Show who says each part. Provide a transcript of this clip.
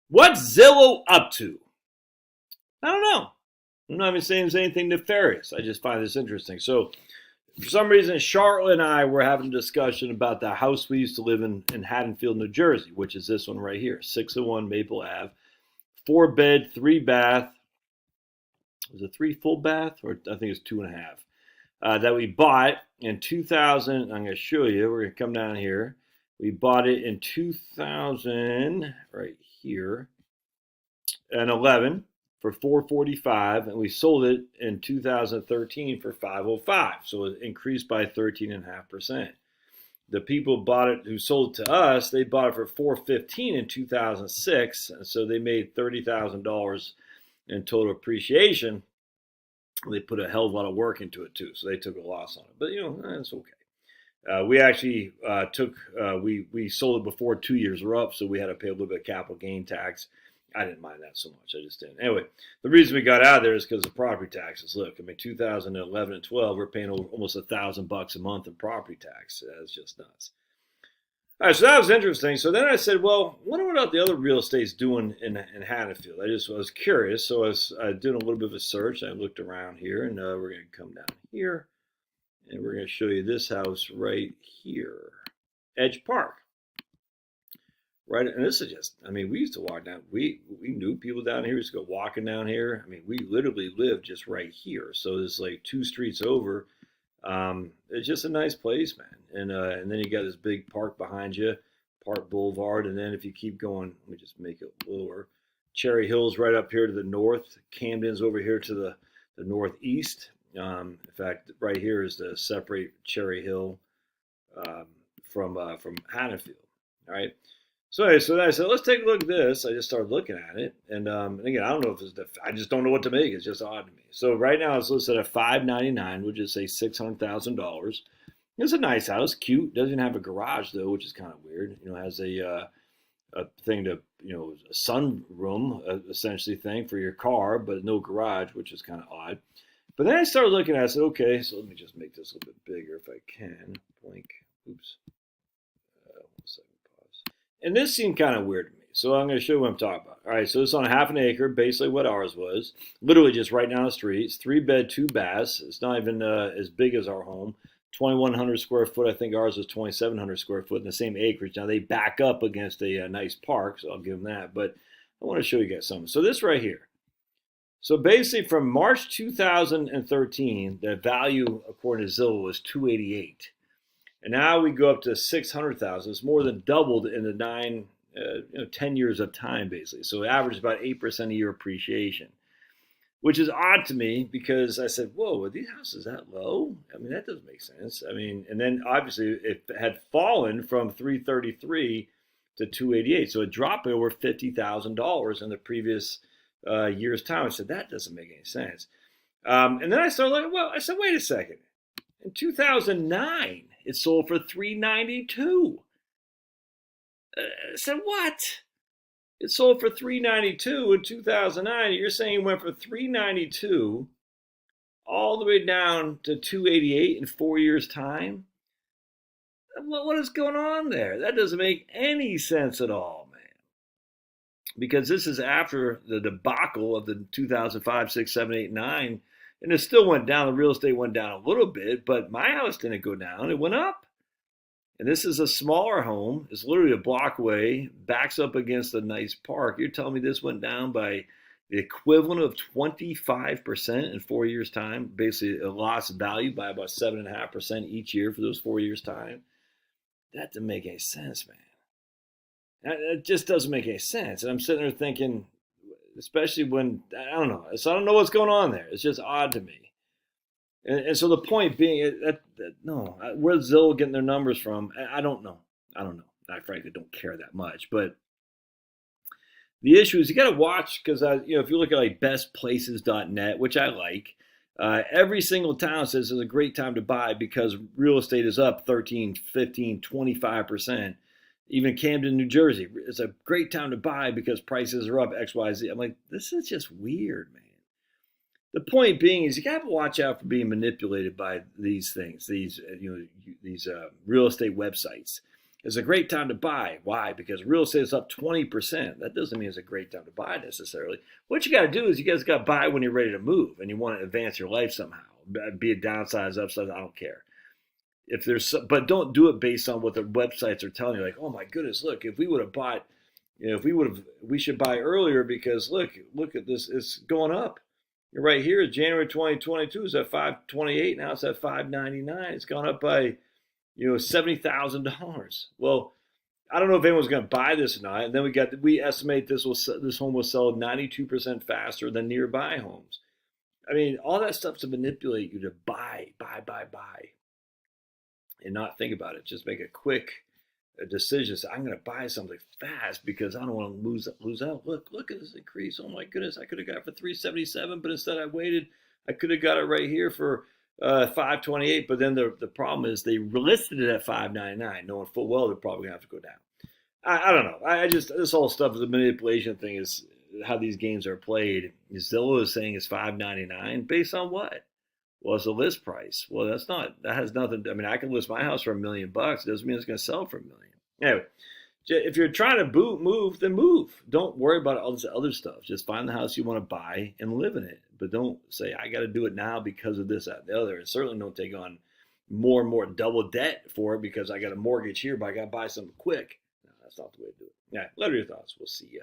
Speaker 1: What's Zillow up to? I don't know. I'm not even saying there's anything nefarious. I just find this interesting. So, for some reason, Charlotte and I were having a discussion about the house we used to live in Haddonfield, New Jersey, which is this one right here, 601 Maple Ave. 4-bed, 3-bath. Was it 3 full bath? Or I think it's 2.5. That we bought in 2000. I'm going to show you. We're going to come down here. We bought it in 2000, right here, and 11 for 445, and we sold it in 2013 for 505. So it increased by 13.5%. The people bought it who sold it to us, they bought it for 415 in 2006, and so they made $30,000 in total appreciation. They put a hell of a lot of work into it too, so they took a loss on it. But it's okay. We actually we sold it before 2 years were up, so we had to pay a little bit of capital gain tax. I didn't mind that so much. I just didn't. Anyway, the reason we got out of there is because of property taxes. Look, I mean, 2011 and 12, we're paying almost $1,000 a month in property tax. That's just nuts. All right, so that was interesting. So then I said, well, what about the other real estate's doing in Haddonfield? I was curious, so I was doing a little bit of a search. I looked around here, and we're going to come down here. And we're going to show you this house right here, Edge Park. Right, and this is just, I mean, we used to walk down, we knew people down here, we used to go walking down here. I mean, we literally lived just right here. So it's like 2 streets over. It's just a nice place, man. And then you got this big park behind you, Park Boulevard. And then if you keep going, let me just make it lower. Cherry Hill's right up here to the north. Camden's over here to the northeast. In fact, right here is to separate Cherry Hill from Haddonfield. All right. So anyway, so I said, let's take a look at this. I just started looking at it, and again, I don't know if it's I just don't know what to make. It's just odd to me. So right now it's listed at $599, which is say $600,000. It's a nice house, cute. Doesn't have a garage though, which is kind of weird. It has a thing to a sun room essentially thing for your car, but no garage, which is kind of odd. But then I started looking at it. I said, okay, so let me just make this a little bit bigger if I can. Blink. Oops. 1 second. Pause. And this seemed kind of weird to me. So I'm going to show you what I'm talking about. All right, so it's on half an acre, basically what ours was. Literally just right down the street. It's 3-bed, 2 baths. It's not even as big as our home. 2,100 square foot. I think ours was 2,700 square foot in the same acreage. Now they back up against a nice park, so I'll give them that. But I want to show you guys something. So this right here. So basically from March 2013, the value according to Zillow was 288. And now we go up to 600,000. It's more than doubled in the 10 years of time basically. So it averages about 8% a year appreciation, which is odd to me because I said, whoa, are these houses that low? I mean, that doesn't make sense. I mean, and then obviously it had fallen from 333 to 288. So it dropped by over $50,000 in the previous year's time. I said, that doesn't make any sense. And then I started looking, I said, wait a second. In 2009, it sold for $392. I said, what? It sold for $392 in 2009. You're saying it went from $392 all the way down to $288 in 4 years' time? What is going on there? That doesn't make any sense at all. Because this is after the debacle of the 2005, 6, 7, 8, 9, and it still went down. The real estate went down a little bit, but my house didn't go down. It went up. And this is a smaller home. It's literally a block away, backs up against a nice park. You're telling me this went down by the equivalent of 25% in 4 years' time? Basically, it lost value by about 7.5% each year for those 4 years' time. That doesn't make any sense, man. It just doesn't make any sense. And I'm sitting there thinking, especially when, I don't know. So I don't know what's going on there. It's just odd to me. And so the point being, where's Zillow getting their numbers from? I don't know. I frankly don't care that much. But the issue is you got to watch because, if you look at like bestplaces.net, which I like, every single town says it's a great time to buy because real estate is up 13, 15, 25%. Even Camden, New Jersey, it's a great time to buy because prices are up X, Y, Z. I'm like, this is just weird, man. The point being is you got to watch out for being manipulated by these things, these real estate websites. It's a great time to buy. Why? Because real estate is up 20%. That doesn't mean it's a great time to buy necessarily. What you got to do is you guys got to buy when you're ready to move and you want to advance your life somehow. Be it downsize, upsize, I don't care. If there's, but don't do it based on what the websites are telling you. Like, oh my goodness, look, if we would have bought, if we should buy earlier because look at this, it's going up. You're right here, January 2022 is at 528. Now it's at 599. It's gone up by, $70,000. Well, I don't know if anyone's going to buy this or not. And then we estimate this home will sell 92% faster than nearby homes. I mean, all that stuff to manipulate you to buy, and not think about it. Just make a quick decision. Say, I'm going to buy something fast because I don't want to lose out. Look at this increase. Oh my goodness, I could have got it for $377, but instead I waited. I could have got it right here for $528. But then the problem is they listed it at $599, knowing full well they're probably going to have to go down. I don't know. I just, this whole stuff, the manipulation thing is how these games are played. Zillow is saying it's $599 based on what? Well, it's a list price. Well, that has nothing. I mean, I can list my house for $1 million. It doesn't mean it's going to sell for $1 million. Anyway, if you're trying to move, then move. Don't worry about all this other stuff. Just find the house you want to buy and live in it. But don't say, I got to do it now because of this, that, and the other. And certainly don't take on more and more double debt for it because I got a mortgage here, but I got to buy something quick. No, that's not the way to do it. Yeah, let me know your thoughts. We'll see you.